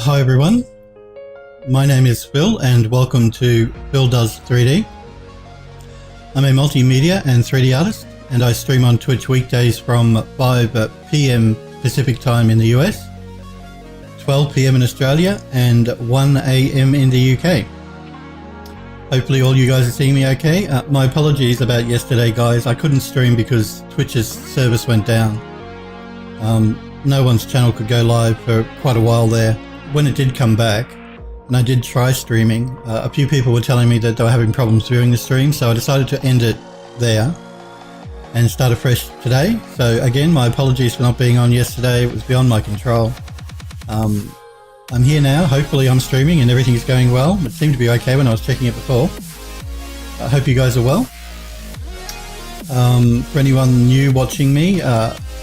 Hi everyone, my name is Phil and welcome to Phil Does 3D. I'm a multimedia and 3D artist and I stream on Twitch weekdays from 5 PM Pacific time in the US, 12 PM in Australia and 1 AM in the UK. Hopefully all you guys are seeing me okay. My apologies about yesterday guys, I couldn't stream because Twitch's service went down. No one's channel could go live for quite a while there. When it did come back, and I did try streaming, a few people were telling me that they were having problems viewing the stream, so I decided to end it there and start afresh today. So again, my apologies for not being on yesterday, it was beyond my control. I'm here now, hopefully I'm streaming and everything is going well. It seemed to be okay when I was checking it before. I hope you guys are well. For anyone new watching me,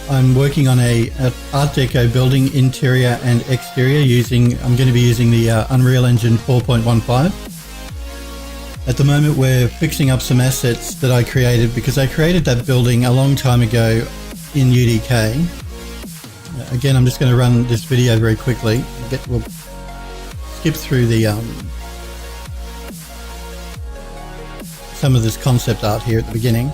I'm working on a Art Deco building interior and exterior I'm going to be using the Unreal Engine 4.15. At the moment we're fixing up some assets that I created because I created that building a long time ago in UDK. Again, I'm just going to run this video very quickly. We'll skip through the some of this concept art here at the beginning.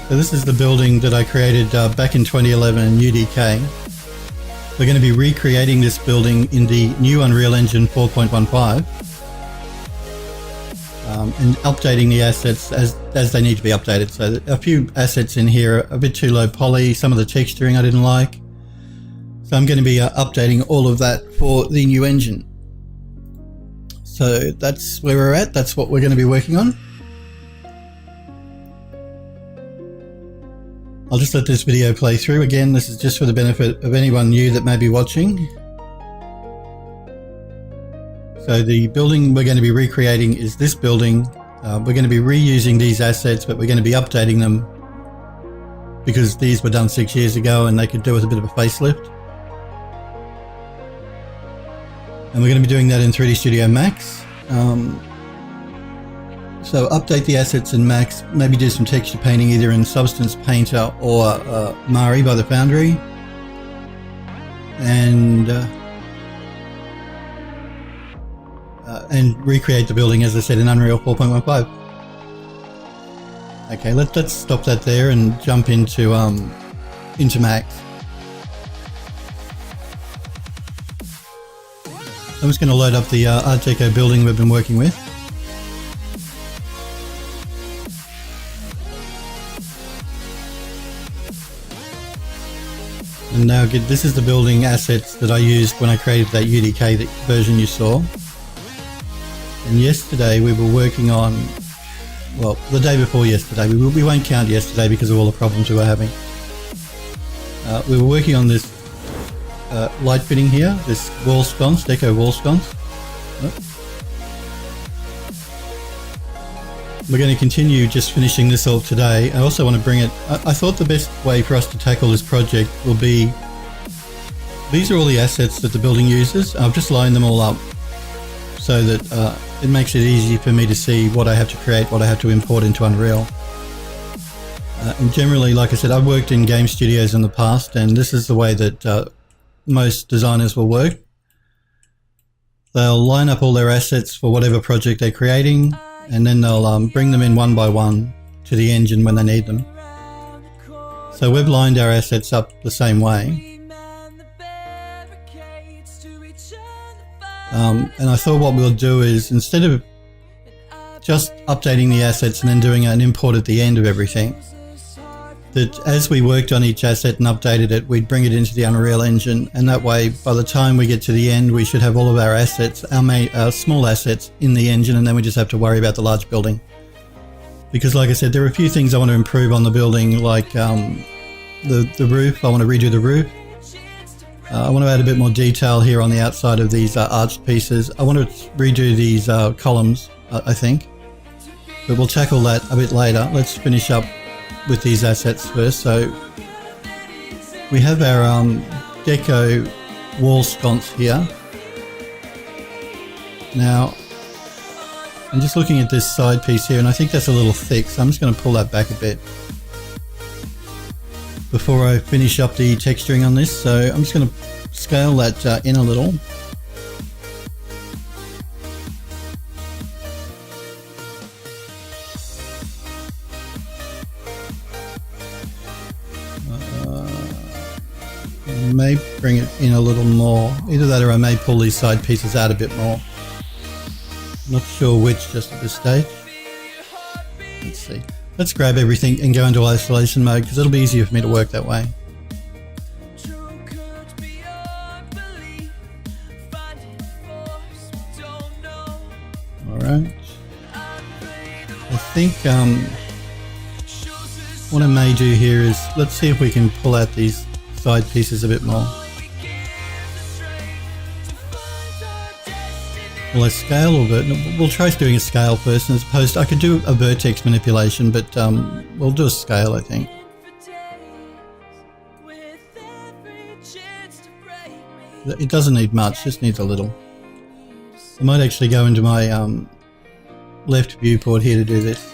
So this is the building that I created back in 2011 in UDK. We're going to be recreating this building in the new Unreal Engine 4.15 and updating the assets as they need to be updated. So a few assets in here are a bit too low poly, some of the texturing I didn't like. So I'm going to be updating all of that for the new engine. So that's where we're at, that's what we're going to be working on. I'll just let this video play through. Again, this is just for the benefit of anyone new that may be watching. So the building we're going to be recreating is this building. We're going to be reusing these assets, but we're going to be updating them because these were done 6 years ago and they could do with a bit of a facelift. And we're going to be doing that in 3D Studio Max. So update the assets in Max, maybe do some texture painting either in Substance Painter or Mari by the Foundry. And recreate the building, as I said, in Unreal 4.15. Okay, let's stop that there and jump into Max. I'm just going to load up the Art Deco building we've been working with. And now this is the building assets that I used when I created that UDK version you saw. And yesterday we were working on, well, the day before yesterday, we won't count yesterday because of all the problems we were having. We were working on this light fitting here, this wall sconce, Deco wall sconce. We're going to continue just finishing this off today. I also want to bring it, I thought the best way for us to tackle this project will be, these are all the assets that the building uses. I've just lined them all up so that it makes it easy for me to see what I have to create, what I have to import into Unreal. And generally, like I said, I've worked in game studios in the past and this is the way that most designers will work. They'll line up all their assets for whatever project they're creating, and then they'll bring them in one by one to the engine when they need them. So we've lined our assets up the same way. And I thought what we'll do is, instead of just updating the assets and then doing an import at the end of everything, that as we worked on each asset and updated it, we'd bring it into the Unreal Engine, and that way by the time we get to the end we should have all of our assets, our small assets in the engine, and then we just have to worry about the large building. Because like I said, there are a few things I want to improve on the building, like the roof. I want to redo the roof. I want to add a bit more detail here on the outside of these arched pieces. I want to redo these columns, I think, but we'll tackle that a bit later. Let's finish up with these assets first. So we have our Deco wall sconce here. Now I'm just looking at this side piece here and I think that's a little thick, so I'm just going to pull that back a bit. before I finish up the texturing on this, so I'm just going to scale that in a little. May bring it in a little more. Either that or I may pull these side pieces out a bit more. Not sure which just at this stage. Let's see. Let's grab everything and go into isolation mode because it'll be easier for me to work that way. Alright. I think what I may do here is, let's see if we can pull out these side pieces a bit more. Will I scale or we'll try doing a scale first as opposed to, I could do a vertex manipulation, but we'll do a scale, I think. It doesn't need much, just needs a little. I might actually go into my left viewport here to do this.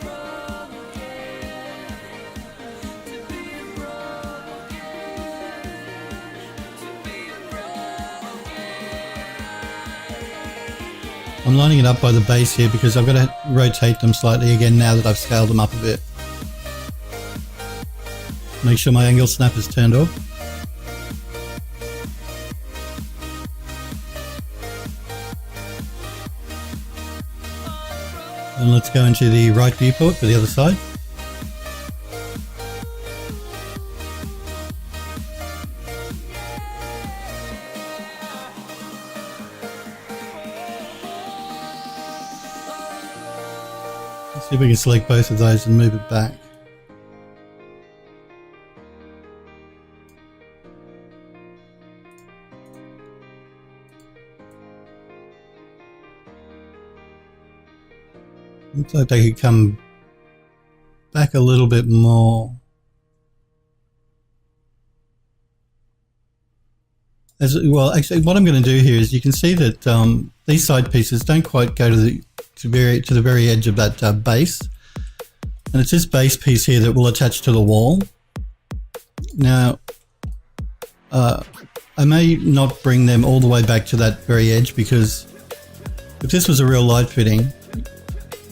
I'm lining it up by the base here because I've got to rotate them slightly again now that I've scaled them up a bit. Make sure my angle snap is turned off. And let's go into the right viewport for the other side. See if we can select both of those and move it back. Looks like they could come back a little bit more. As well, actually, what I'm going to do here is you can see that these side pieces don't quite go to the very edge of that base, and it's this base piece here that will attach to the wall. Now, I may not bring them all the way back to that very edge because if this was a real light fitting,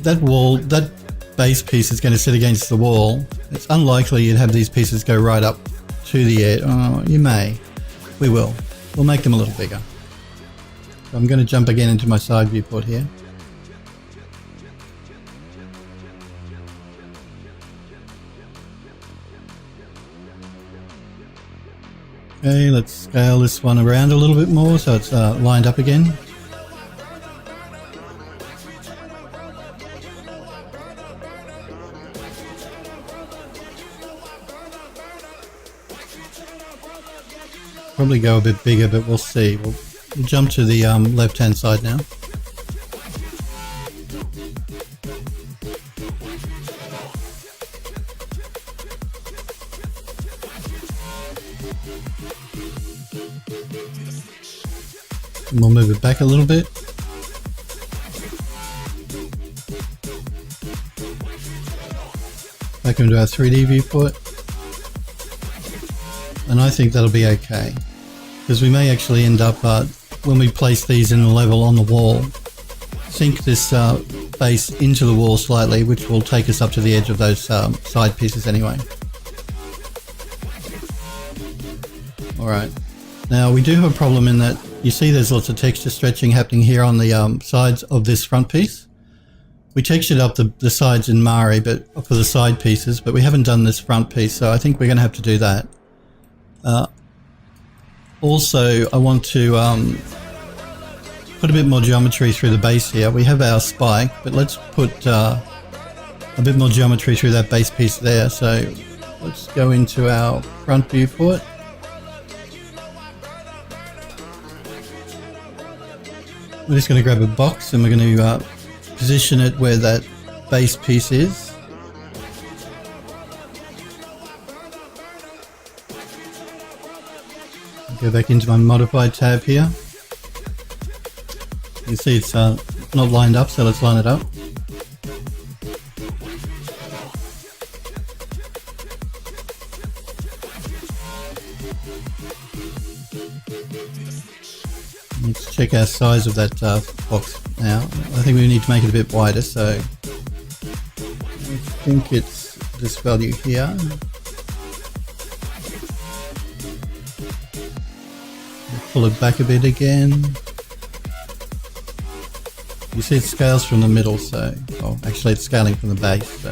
that base piece is going to sit against the wall. It's unlikely you'd have these pieces go right up to the edge. Oh, you may. We will. We'll make them a little bigger. So I'm going to jump again into my side viewport here. Okay, let's scale this one around a little bit more so it's lined up again. Probably go a bit bigger, but we'll see. We'll jump to the left-hand side now. And we'll move it back a little bit. Back into our 3D viewport. And I think that'll be okay. Because we may actually end up, when we place these in a level on the wall, sink this base into the wall slightly, which will take us up to the edge of those side pieces anyway. Alright, now we do have a problem in that you see there's lots of texture stretching happening here on the sides of this front piece. We textured up the sides in Mari but for the side pieces, but we haven't done this front piece, so I think we're going to have to do that. Also, I want to put a bit more geometry through the base here. We have our spike, but let's put a bit more geometry through that base piece there. So let's go into our front viewport. We're just going to grab a box and we're going to position it where that base piece is. Go back into my modified tab here. You can see it's not lined up, so let's line it up. check our size of that box now. I think we need to make it a bit wider, so I think it's this value here. Pull it back a bit again. You see it scales from the middle, so, well, actually it's scaling from the base, so.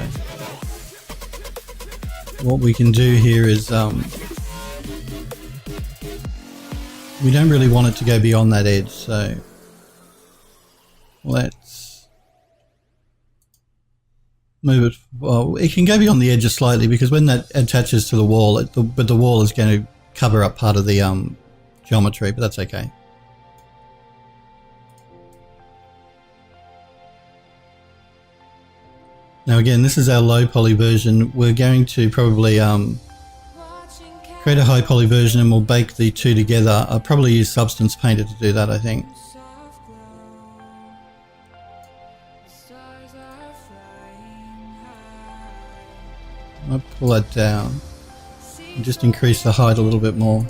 What we can do here is, we don't really want it to go beyond that edge, so let's move it. Well, it can go beyond the edge slightly because when that attaches to the wall, but the wall is going to cover up part of the geometry, but that's okay. Now again, this is our low poly version. We're going to probably create a high poly version and we'll bake the two together. I'll probably use Substance Painter to do that, I think. I'll pull that down and just increase the height a little bit more.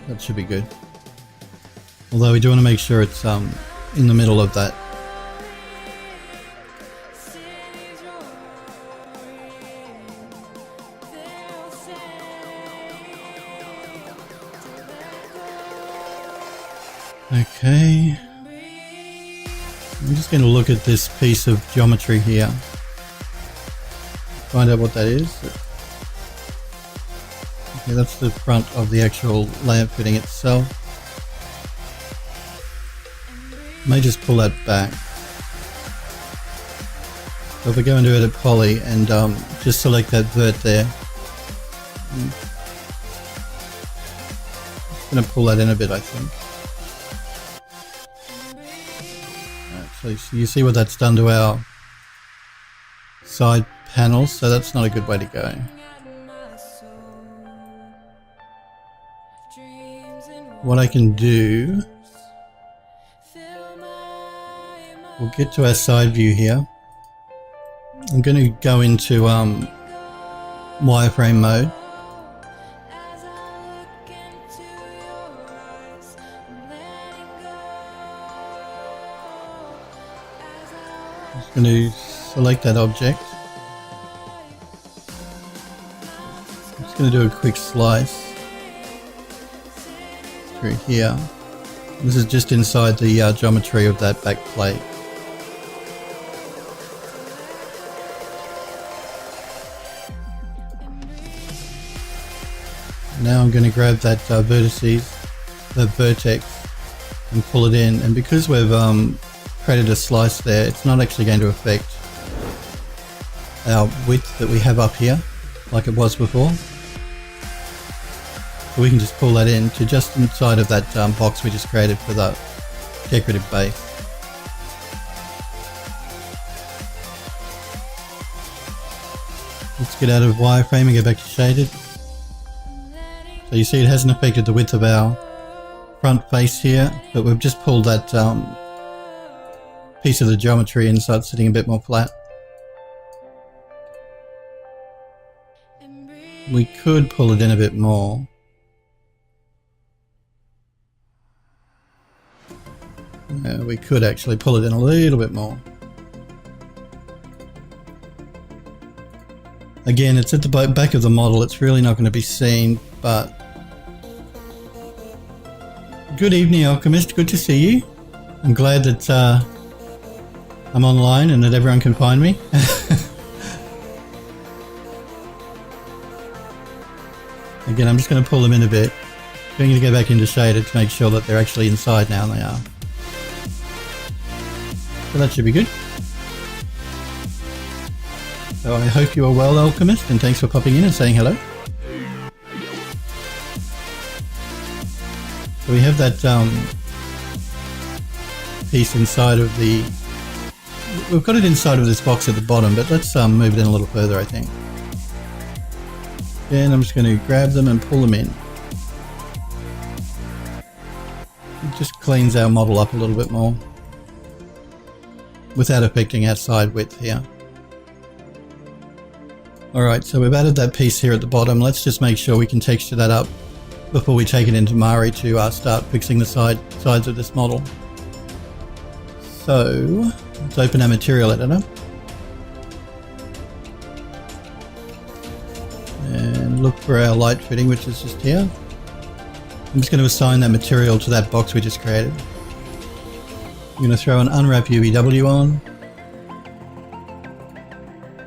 That should be good. Although we do want to make sure it's in the middle of that. Okay. I'm just going to look at this piece of geometry here. Find out what that is. Okay, that's the front of the actual lamp fitting itself. May just pull that back. So if we go into Edit Poly and just select that vert there. I'm going to pull that in a bit, I think. Right, so you see what that's done to our side panels, so that's not a good way to go. What I can do, we'll get to our side view here. I'm going to go into wireframe mode. Just going to select that object. I'm just going to do a quick slice through here. This is just inside the geometry of that back plate. Now I'm going to grab that the vertex, and pull it in. And because we've created a slice there, it's not actually going to affect our width that we have up here, like it was before. So we can just pull that in to just inside of that box we just created for the decorative base. Let's get out of wireframe and go back to shaded. So you see it hasn't affected the width of our front face here, but we've just pulled that piece of the geometry in so it's sitting a bit more flat. We could pull it in a bit more. Yeah, we could actually pull it in a little bit more. Again, it's at the back of the model. It's really not going to be seen, but... Good evening, Alchemist. Good to see you. I'm glad that I'm online and that everyone can find me. Again, I'm just going to pull them in a bit. I'm going to go back into shaded to make sure that they're actually inside now, and they are. So that should be good. So I hope you are well, Alchemist, and thanks for popping in and saying hello. So we have that piece inside of the... We've got it inside of this box at the bottom, but let's move it in a little further, I think. Then I'm just going to grab them and pull them in. It just cleans our model up a little bit more without affecting our side width here. Alright, so we've added that piece here at the bottom. Let's just make sure we can texture that up before we take it into Mari to start fixing the sides of this model. So, let's open our material editor. And look for our light fitting, which is just here. I'm just going to assign that material to that box we just created. I'm going to throw an unwrap UVW on.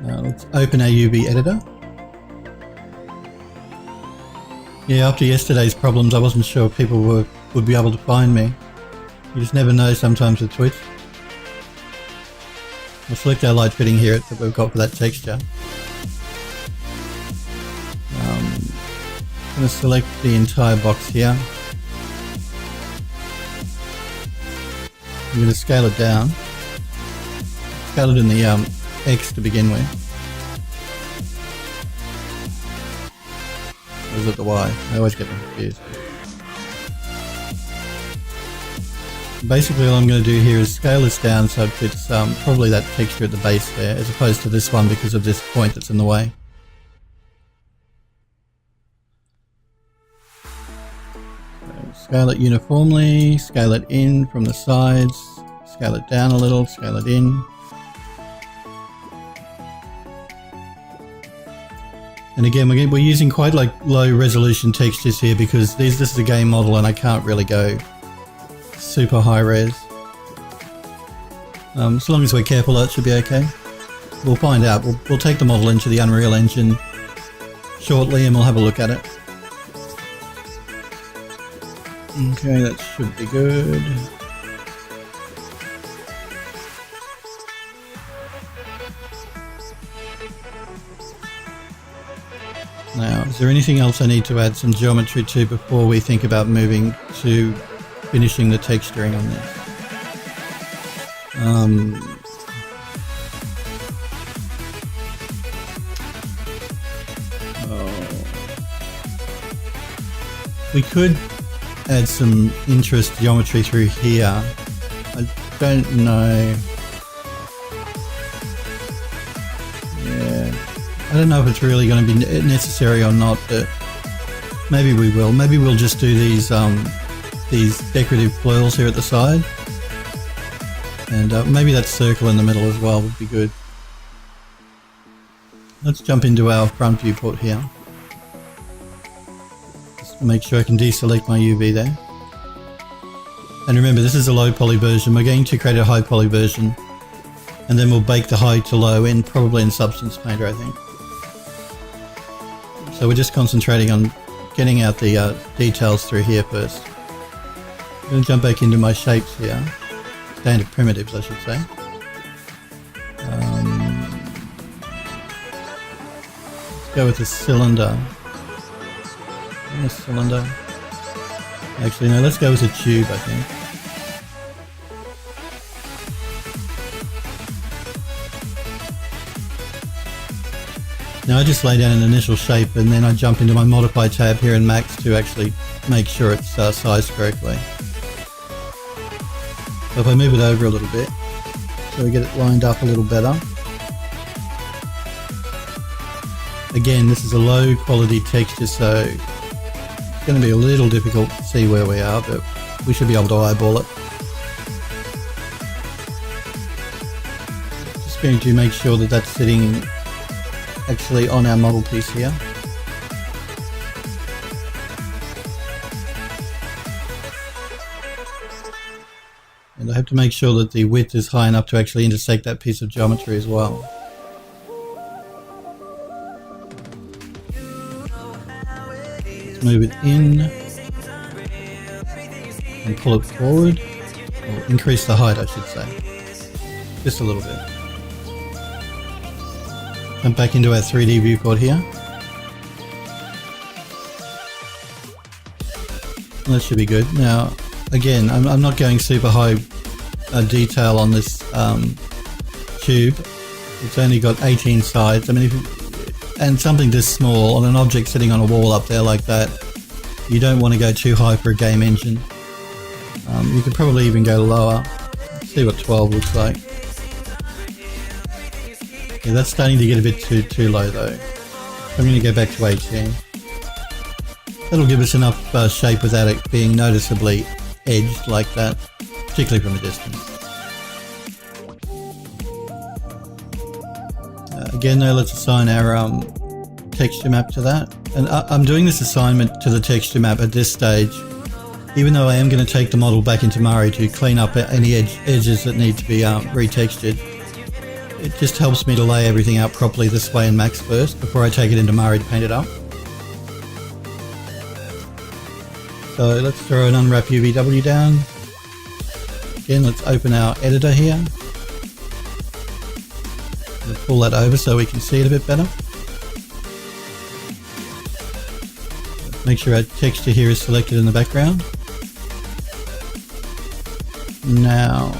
Now let's open our UV editor. Yeah, after yesterday's problems, I wasn't sure if people would be able to find me. You just never know sometimes with Twitch. We'll select our light fitting here that we've got for that texture. I'm going to select the entire box here. I'm going to scale it down. Scale it in the X to begin with. Or is it the Y? I always get them confused. Basically all I'm going to do here is scale this down so it fits probably that texture at the base there, as opposed to this one because of this point that's in the way. Scale it uniformly, scale it in from the sides, scale it down a little, scale it in. And again, we're using quite like low resolution textures here because this is a game model and I can't really go super high res. As long as we're careful, that should be okay. We'll find out. We'll take the model into the Unreal Engine shortly and we'll have a look at it. Okay, that should be good. Now, is there anything else I need to add some geometry to before we think about moving to finishing the texturing on this? We could add some interest geometry through here. I don't know. Yeah, I don't know if it's really going to be necessary or not, but maybe we will. Maybe we'll just do these decorative foils here at the side, and maybe that circle in the middle as well would be good. Let's jump into our front viewport here. Make sure I can deselect my UV there. And remember, this is a low poly version. We're going to create a high poly version and then we'll bake the high to low in probably in Substance Painter, I think. So we're just concentrating on getting out the details through here first. I'm going to jump back into my shapes here. Standard primitives, I should say. Let's go with the cylinder. A cylinder. Actually, no, let's go with a tube, I think. Now I just lay down an initial shape and then I jump into my modify tab here in Max to actually make sure it's sized correctly. So if I move it over a little bit, so we get it lined up a little better. Again, this is a low quality texture, so it's going to be a little difficult to see where we are, but we should be able to eyeball it. Just going to make sure that that's sitting actually on our model piece here. And I have to make sure that the width is high enough to actually intersect that piece of geometry as well. Move it in and pull it forward, or increase the height I should say, just a little bit. Jump back into our 3D viewport here. That should be good. Now again, I'm not going super high detail on this tube. It's only got 18 sides. I mean, and something this small on an object sitting on a wall up there like that, you don't want to go too high for a game engine. You could probably even go lower. Let's see what 12 looks like. Yeah, that's starting to get a bit too low though. I'm going to go back to 18. That'll give us enough shape without it being noticeably edged like that, particularly from a distance. Again though, let's assign our texture map to that. And I'm doing this assignment to the texture map at this stage, even though I am going to take the model back into Mari to clean up any edges that need to be retextured. It just helps me to lay everything out properly this way in Max first before I take it into Mari to paint it up. So let's throw an unwrap UVW down. Again, let's open our editor here. We'll pull that over so we can see it a bit better. Make sure our texture here is selected in the background. Now,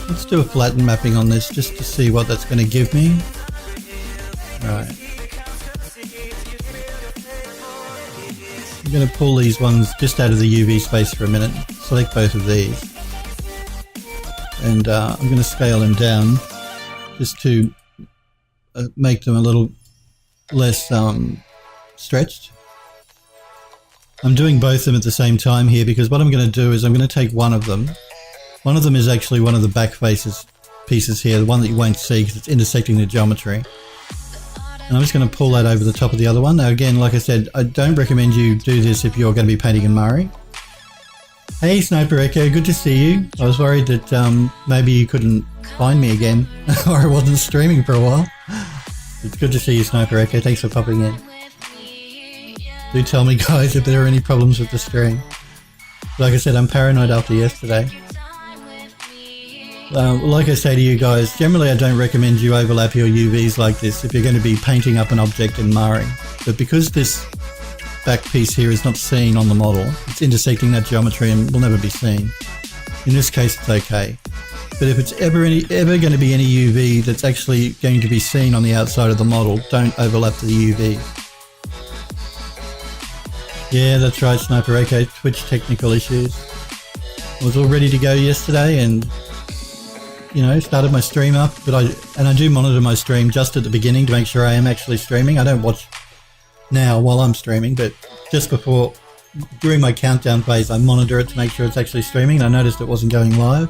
let's do a flatten mapping on this just to see what that's going to give me. Right. I'm going to pull these ones just out of the UV space for a minute. Select both of these. And I'm going to scale them down just to make them a little less stretched. I'm doing both of them at the same time here because what I'm going to do is I'm going to take one of them. One of them is actually one of the back faces pieces here, the one that you won't see because it's intersecting the geometry. And I'm just going to pull that over the top of the other one. Now again, like I said, I don't recommend you do this if you're going to be painting in Mari. Hey Sniper Echo, good to see you. I was worried that maybe you couldn't find me again or I wasn't streaming for a while. It's good to see you Sniper Echo, thanks for popping in. Do tell me guys if there are any problems with the stream. Like I said, I'm paranoid after yesterday. Like I say to you guys, generally I don't recommend you overlap your UVs like this if you're going to be painting up an object in Mari. But because this back piece here is not seen on the model, it's intersecting that geometry and will never be seen. In this case it's okay. But if it's ever going to be any UV that's actually going to be seen on the outside of the model, don't overlap the UV. Yeah, that's right, Sniper Echo, Twitch technical issues. I was all ready to go yesterday and, you know, started my stream up, but I do monitor my stream just at the beginning to make sure I am actually streaming. I don't watch now while I'm streaming, but just before, during my countdown phase, I monitor it to make sure it's actually streaming, and I noticed it wasn't going live.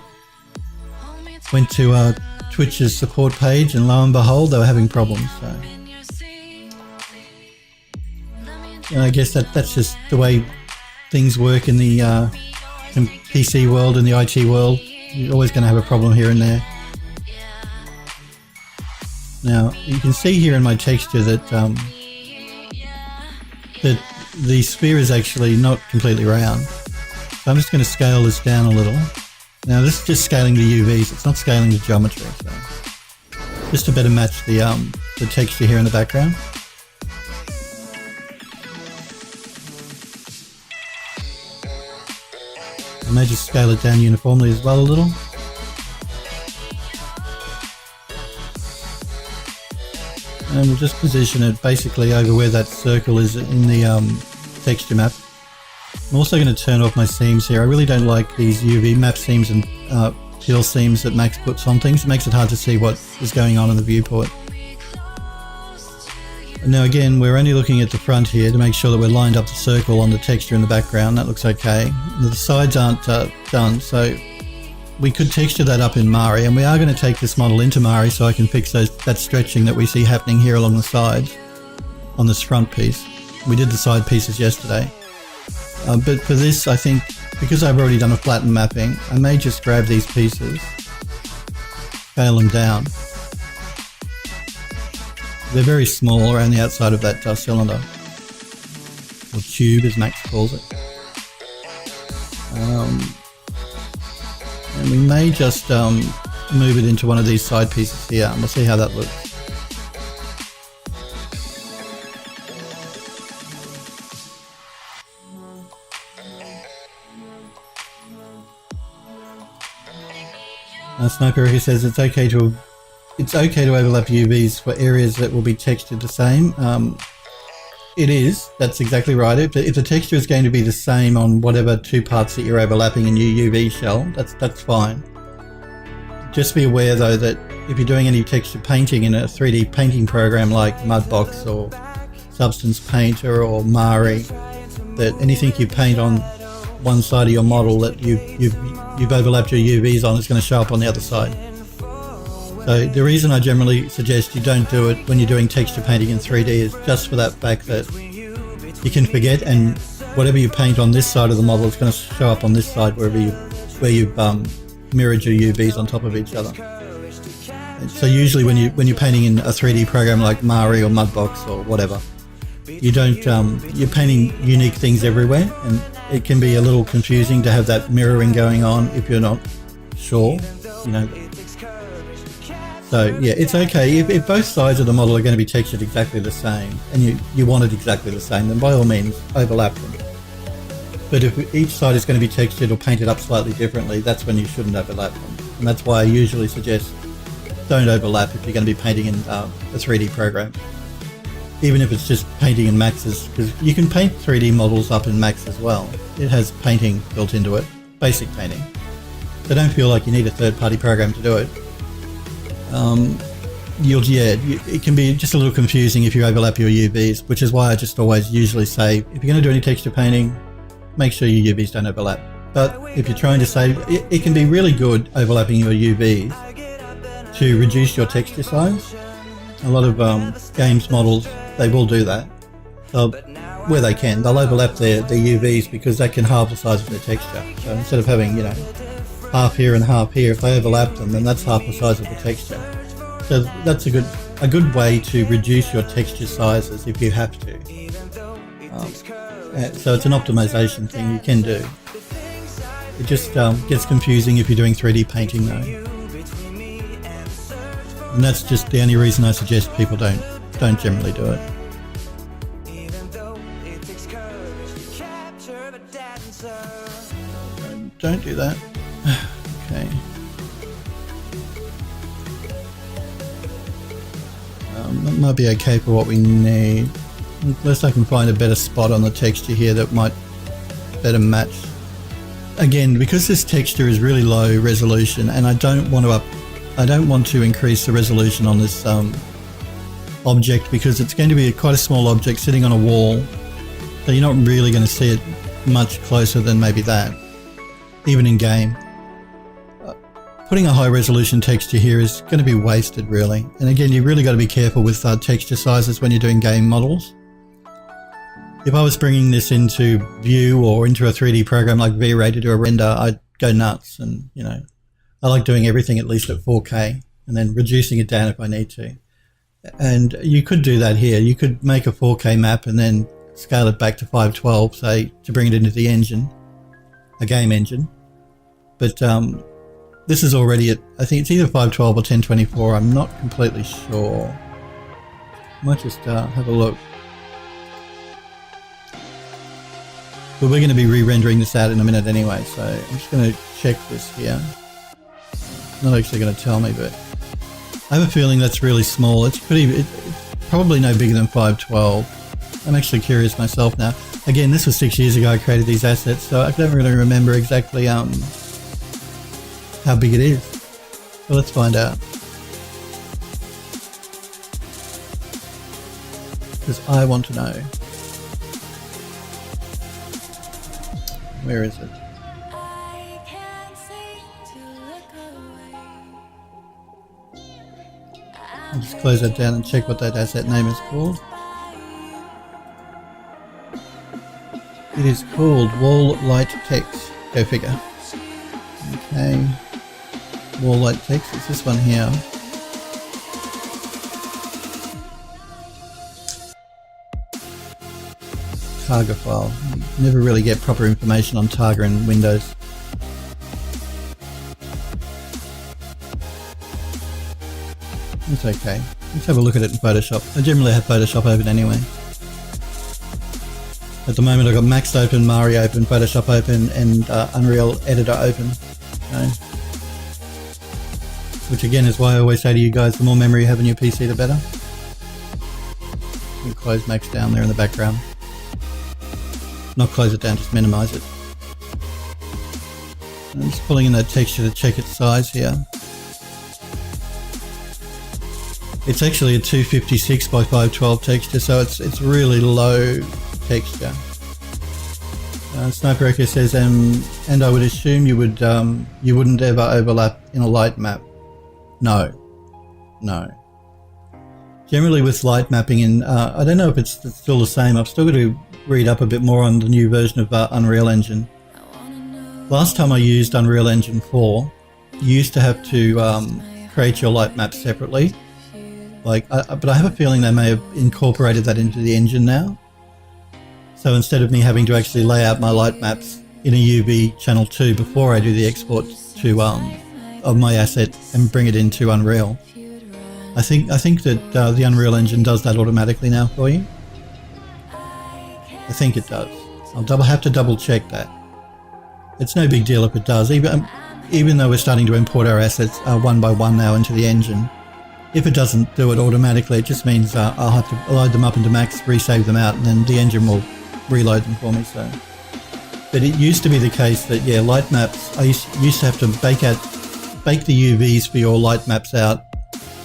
Went to Twitch's support page, and lo and behold, they were having problems, so. I guess that's just the way things work in the PC world and the IT world. You're always going to have a problem here and there. Now, you can see here in my texture that that the sphere is actually not completely round. So I'm just going to scale this down a little. Now, this is just scaling the UVs. It's not scaling the geometry. So just to better match the texture here in the background. I may just scale it down uniformly as well a little. And we'll just position it basically over where that circle is in the texture map. I'm also going to turn off my seams here. I really don't like these UV map seams and peel seams that Max puts on things. It makes it hard to see what is going on in the viewport. Now again, we're only looking at the front here to make sure that we're lined up the circle on the texture in the background. That looks okay. The sides aren't done, so we could texture that up in Mari, and we are going to take this model into Mari so I can fix that stretching that we see happening here along the sides on this front piece. We did the side pieces yesterday. But for this, I think, because I've already done a flatten mapping, I may just grab these pieces, scale them down. They're very small around the outside of that cylinder, or tube as Max calls it. And we may just move it into one of these side pieces here, and we'll see how that looks. Sniper who says it's okay to overlap UVs for areas that will be textured the same. It is. That's exactly right. If the texture is going to be the same on whatever two parts that you're overlapping in your UV shell, that's fine. Just be aware though that if you're doing any texture painting in a 3D painting program like Mudbox or Substance Painter or Mari, that anything you paint on one side of your model that you've overlapped your UVs on is going to show up on the other side. So the reason I generally suggest you don't do it when you're doing texture painting in 3D is just for that fact that you can forget, and whatever you paint on this side of the model is going to show up on this side where you've mirrored your UVs on top of each other. And so usually when you're painting in a 3D program like Mari or Mudbox or whatever, you don't you're painting unique things everywhere, and it can be a little confusing to have that mirroring going on if you're not sure, you know. So yeah, it's okay if both sides of the model are going to be textured exactly the same and you want it exactly the same, then by all means overlap them. But if each side is going to be textured or painted up slightly differently, that's when you shouldn't overlap them. And that's why I usually suggest don't overlap if you're going to be painting in a 3D program. Even if it's just painting in Maxes, because you can paint 3D models up in Max as well. It has painting built into it, basic painting. So don't feel like you need a third-party program to do it. It can be just a little confusing if you overlap your UVs, which is why I just always usually say, if you're going to do any texture painting, make sure your UVs don't overlap. But if you're trying to save, it can be really good overlapping your UVs to reduce your texture size. A lot of games models, they will do that. Where they can, they'll overlap their UVs because that can halve the size of their texture. So instead of having, you know, half here and half here, if they overlap them, then that's half the size of the texture. So that's a good way to reduce your texture sizes if you have to. So it's an optimization thing you can do. It just gets confusing if you're doing 3D painting though. And that's just the only reason I suggest people don't generally do it. Don't do that. Okay. That might be okay for what we need. Unless I can find a better spot on the texture here that might better match. Again, because this texture is really low resolution, and I don't want to increase the resolution on this object because it's going to be quite a small object sitting on a wall, so you're not really going to see it much closer than maybe that, even in game. Putting a high resolution texture here is going to be wasted really, and again you've really got to be careful with texture sizes when you're doing game models. If I was bringing this into View or into a 3D program like V-Ray to do a render, I'd go nuts, and you know, I like doing everything at least at 4K and then reducing it down if I need to. And you could do that here. You could make a 4K map and then scale it back to 512, say, to bring it into the engine, a game engine. But this is already at, I think it's either 512 or 1024. I'm not completely sure. Might just have a look. But we're going to be re-rendering this out in a minute anyway, so I'm just going to check this here. Not actually going to tell me, but I have a feeling that's really small. It's probably no bigger than 512. I'm actually curious myself now. Again, this was 6 years ago I created these assets, so I don't really remember exactly how big it is. So let's find out. Because I want to know. Where is it? I'll just close that down and check what that asset name is called. It is called Wall Light Text. Go figure. Okay. Wall Light Text. It's this one here. Targa file. You never really get proper information on Targa in Windows. It's okay. Let's have a look at it in Photoshop. I generally have Photoshop open anyway. At the moment I've got Max open, Mari open, Photoshop open, and Unreal Editor open. Okay. Which again is why I always say to you guys, the more memory you have in your PC the better. You close Max down there in the background. Not close it down, just minimize it. I'm just pulling in that texture to check its size here. It's actually a 256 by 512 texture, so it's really low texture. Sniper Echo says, and I would assume you wouldn't ever overlap in a light map. No. Generally with light mapping in, I don't know if it's still the same. I've still got to read up a bit more on the new version of Unreal Engine. Last time I used Unreal Engine 4, you used to have to create your light map separately. But I have a feeling they may have incorporated that into the engine now. So instead of me having to actually lay out my light maps in a UV channel 2 before I do the export to of my asset and bring it into Unreal, I think that the Unreal Engine does that automatically now for you. I think it does. I'll have to double check that. It's no big deal if it does, even though we're starting to import our assets one by one now into the engine. If it doesn't do it automatically, it just means I'll have to load them up into Max, resave them out, and then the engine will reload them for me. So, but it used to be the case that light maps, I used to have to bake the UVs for your light maps out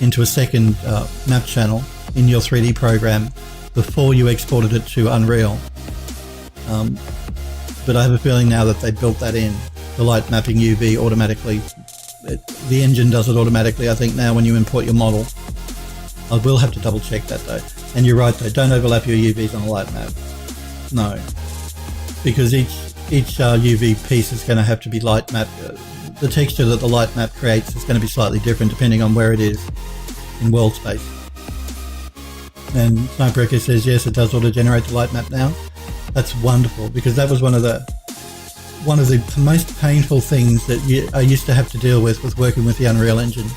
into a second map channel in your 3D program before you exported it to Unreal. But I have a feeling now that they built that in, the light mapping UV automatically. The engine does it automatically, I think, now when you import your model. I will have to double check that though. And you're right though, don't overlap your UVs on a light map. No. Because each UV piece is going to have to be light mapped. The texture that the light map creates is going to be slightly different depending on where it is in world space. And Sniper Echo says, yes, it does auto-generate the light map now. That's wonderful, because that was one of the most painful things that I used to have to deal with working with the Unreal Engine,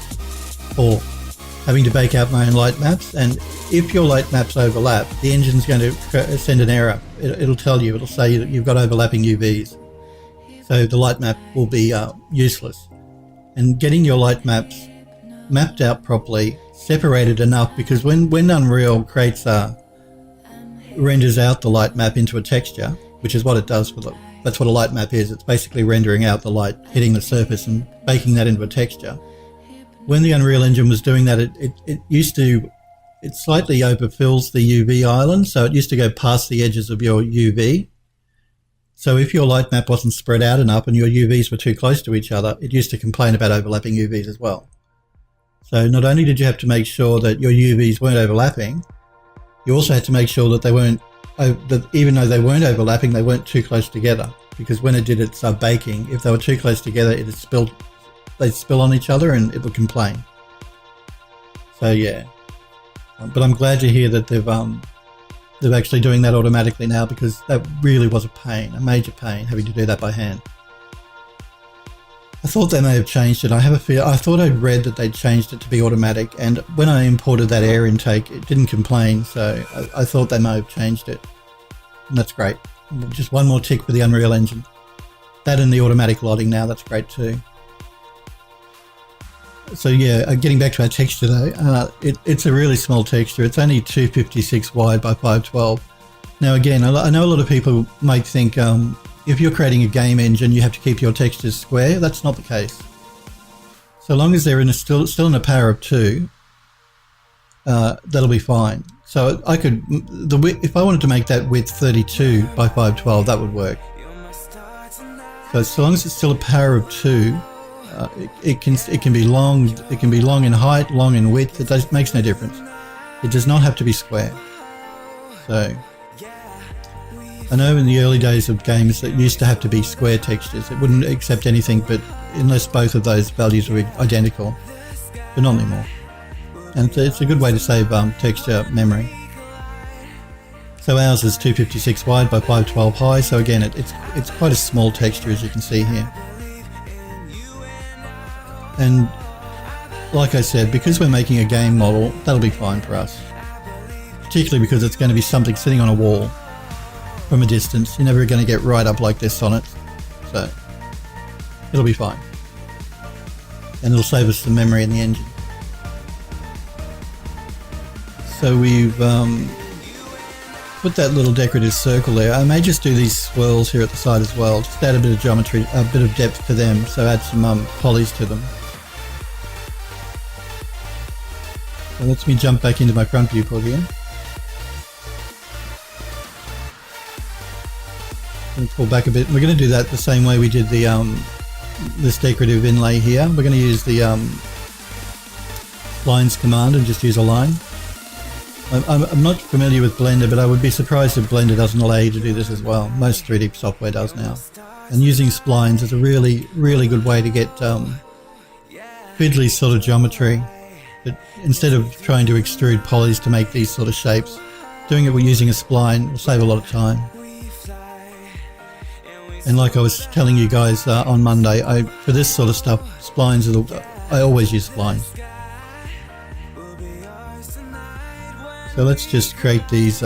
or having to bake out my own light maps. And if your light maps overlap, the engine's going to send an error. It'll tell you, it'll say that you've got overlapping UVs. So the light map will be useless. And getting your light maps mapped out properly, separated enough, because when Unreal renders out the light map into a texture, which is what it does that's what a light map is. It's basically rendering out the light hitting the surface and baking that into a texture. When the Unreal Engine was doing that, it slightly overfills the UV island, so it used to go past the edges of your UV. So if your light map wasn't spread out enough and your UVs were too close to each other, it used to complain about overlapping UVs as well. So not only did you have to make sure that your UVs weren't overlapping, you also had to make sure that they weren't, that even though they weren't overlapping, they weren't too close together. Because when it did its baking, if they were too close together, they'd spill on each other and it would complain. So yeah, but I'm glad to hear that they're actually doing that automatically now, because that really was a major pain, having to do that by hand. I thought they may have changed it. I thought I'd read that they'd changed it to be automatic, and when I imported that air intake, it didn't complain, so I thought they may have changed it. And that's great. Just one more tick for the Unreal Engine. That and the automatic lotting now, that's great too. So yeah, getting back to our texture though, it's a really small texture. It's only 256 wide by 512. Now again, I know a lot of people might think if you're creating a game engine, you have to keep your textures square. That's not the case. So long as they're still in a power of 2, that'll be fine. So I could, if I wanted to make that width 32 by 512, that would work. So long as it's still a power of 2, it can be long. It can be long in height, long in width. It makes no difference. It does not have to be square. So I know in the early days of games that used to have to be square textures. It wouldn't accept anything but unless both of those values were identical, but not anymore. And it's a good way to save texture memory. So ours is 256 wide by 512 high. So again, it's quite a small texture, as you can see here. And like I said, because we're making a game model, that'll be fine for us. Particularly because it's going to be something sitting on a wall from a distance. You're never going to get right up like this on it. So it'll be fine. And it'll save us some memory in the engine. So we've put that little decorative circle there. I may just do these swirls here at the side as well. Just add a bit of geometry, a bit of depth to them. So add some polys to them. So lets me jump back into my front viewport here. Let's pull back a bit. We're going to do that the same way we did the this decorative inlay here. We're going to use the lines command and just use a line. I'm not familiar with Blender, but I would be surprised if Blender doesn't allow you to do this as well. Most 3D software does now. And using splines is a really, really good way to get fiddly sort of geometry. But instead of trying to extrude polys to make these sort of shapes, doing it with using a spline will save a lot of time. And like I was telling you guys on Monday, for this sort of stuff, splines I always use splines. So let's just create these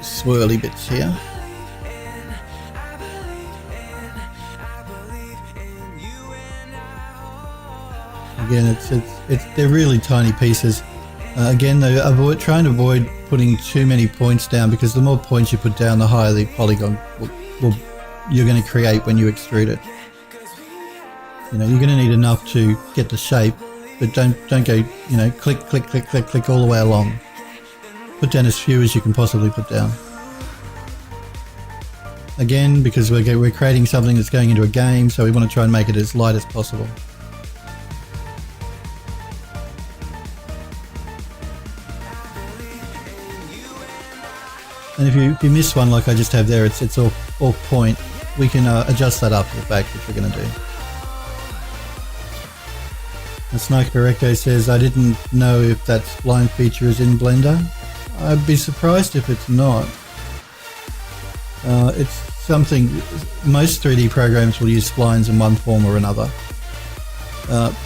swirly bits here. Again, they're really tiny pieces. Again, trying to avoid putting too many points down, because the more points you put down, the higher the polygon you're going to create when you extrude it. You know, you're going to need enough to get the shape, but don't go, you know, click, click, click, click, click all the way along. Put down as few as you can possibly put down. Again, because we're creating something that's going into a game, so we want to try and make it as light as possible. And if you miss one like I just have there, it's off point, we can adjust that after the fact, which we're going to do. And Sniper Echo says, I didn't know if that spline feature is in Blender. I'd be surprised if it's not. It's something, most 3D programs will use splines in one form or another.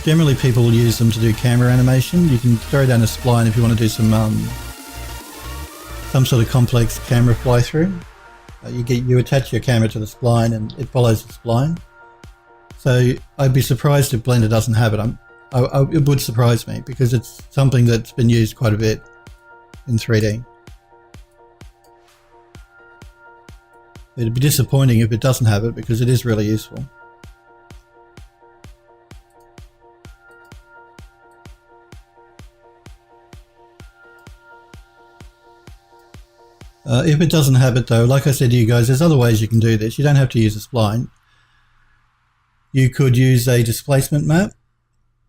Generally people will use them to do camera animation. You can throw down a spline if you want to do some sort of complex camera fly through. You attach your camera to the spline and it follows the spline. So I'd be surprised if Blender doesn't have it. It would surprise me, because it's something that's been used quite a bit in 3D. It'd be disappointing if it doesn't have it, because it is really useful. If it doesn't have it though, like I said to you guys, there's other ways you can do this. You don't have to use a spline. You could use a displacement map.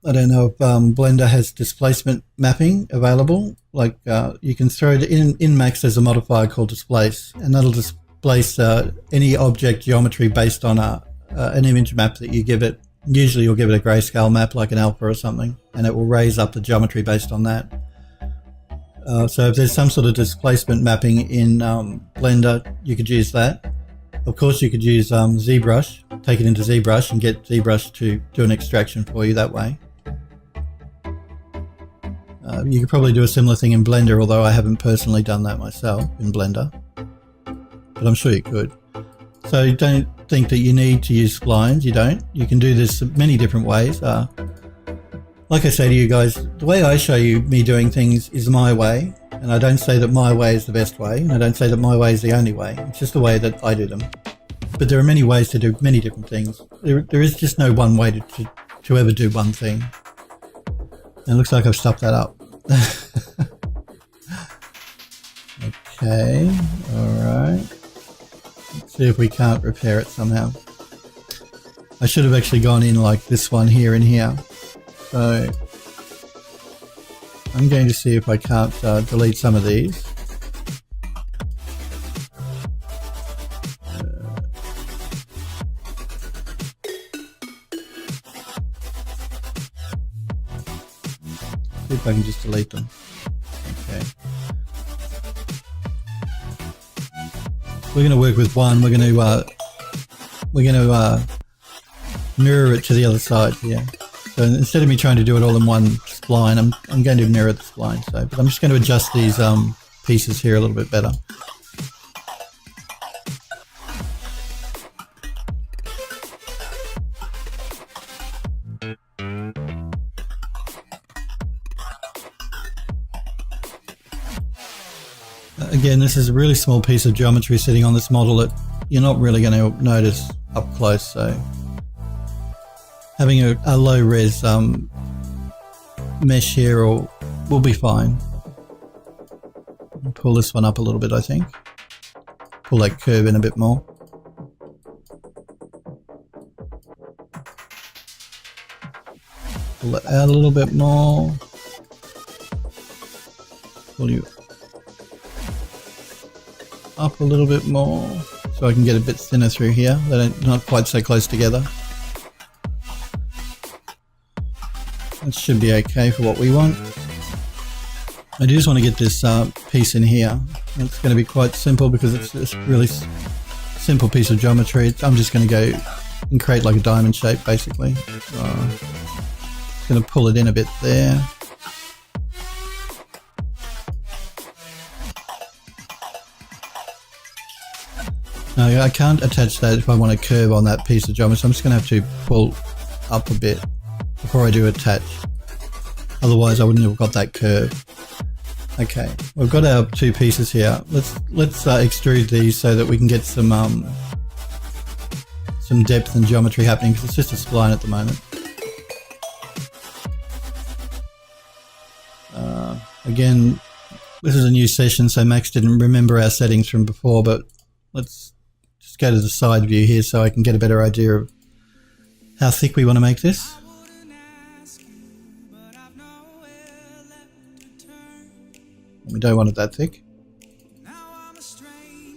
I don't know if Blender has displacement mapping available. Like you can throw it in Max, there's a modifier called displace, and that'll displace any object geometry based on an image map that you give it. Usually you'll give it a grayscale map like an alpha or something, and it will raise up the geometry based on that. So if there's some sort of displacement mapping in Blender, you could use that. Of course you could use ZBrush, take it into ZBrush and get ZBrush to do an extraction for you that way. You could probably do a similar thing in Blender, although I haven't personally done that myself in Blender, but I'm sure you could. So don't think that you need to use splines, you don't. You can do this many different ways. Like I say to you guys, the way I show you me doing things is my way, and I don't say that my way is the best way, and I don't say that my way is the only way. It's just the way that I do them. But there are many ways to do many different things. There is just no one way to ever do one thing. And it looks like I've stuffed that up. Okay, alright. Let's see if we can't repair it somehow. I should have actually gone in like this one here and here. So I'm going to see if I can't delete some of these. See if I can just delete them. Okay. We're going to work with one. We're going to mirror it to the other side here. So instead of me trying to do it all in one spline, I'm going to mirror the spline. So, but I'm just going to adjust these pieces here a little bit better. Again, this is a really small piece of geometry sitting on this model that you're not really going to notice up close. So having a low res mesh here or we'll be fine. Pull this one up a little bit, I think. Pull that curve in a bit more. Pull it out a little bit more. Pull you up a little bit more so I can get a bit thinner through here. They're not quite so close together. That should be okay for what we want. I just want to get this piece in here. It's going to be quite simple because it's a really simple piece of geometry. I'm just going to go and create like a diamond shape basically. Going to pull it in a bit there. No, I can't attach that if I want a curve on that piece of geometry. So I'm just going to have to pull up a bit before I do attach. Otherwise I wouldn't have got that curve. Okay, we've got our two pieces here. Let's extrude these so that we can get some depth and geometry happening because it's just a spline at the moment. Again, this is a new session, so Max didn't remember our settings from before, but let's just go to the side view here so I can get a better idea of how thick we want to make this. We don't want it that thick.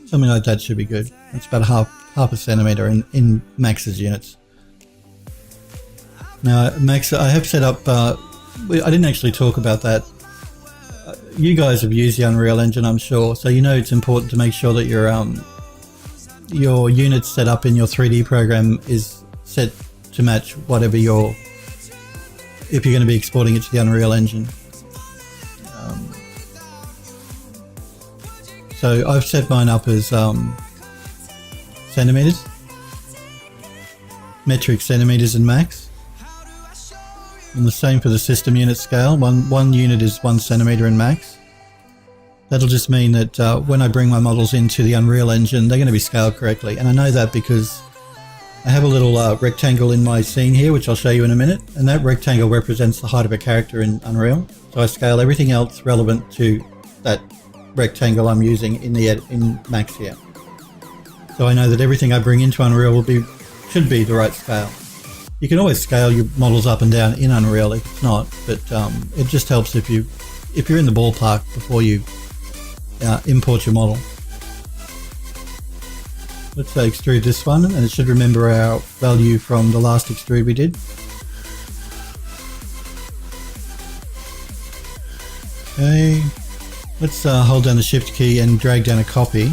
Something like that should be good. It's about half a centimeter in Max's units. Now, Max, I have set up. I didn't actually talk about that. You guys have used the Unreal Engine, I'm sure, so you know it's important to make sure that your units set up in your 3D program is set to match whatever if you're going to be exporting it to the Unreal Engine. So I've set mine up as centimeters, metric centimeters in Max. And the same for the system unit scale. One unit is 1 centimeter in Max. That'll just mean that when I bring my models into the Unreal Engine, they're going to be scaled correctly. And I know that because I have a little rectangle in my scene here, which I'll show you in a minute. And that rectangle represents the height of a character in Unreal. So I scale everything else relevant to that rectangle I'm using in Max here. So I know that everything I bring into Unreal should be the right scale. You can always scale your models up and down in Unreal if it's not, but it just helps if you're in the ballpark before you import your model. Let's extrude this one, and it should remember our value from the last extrude we did. Okay, let's hold down the Shift key and drag down a copy.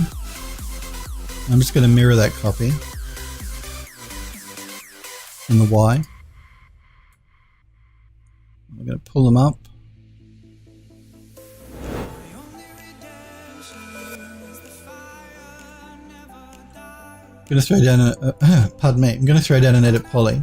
I'm just going to mirror that copy in the Y. I'm going to pull them up. I'm going to throw down I'm going to throw down an edit poly.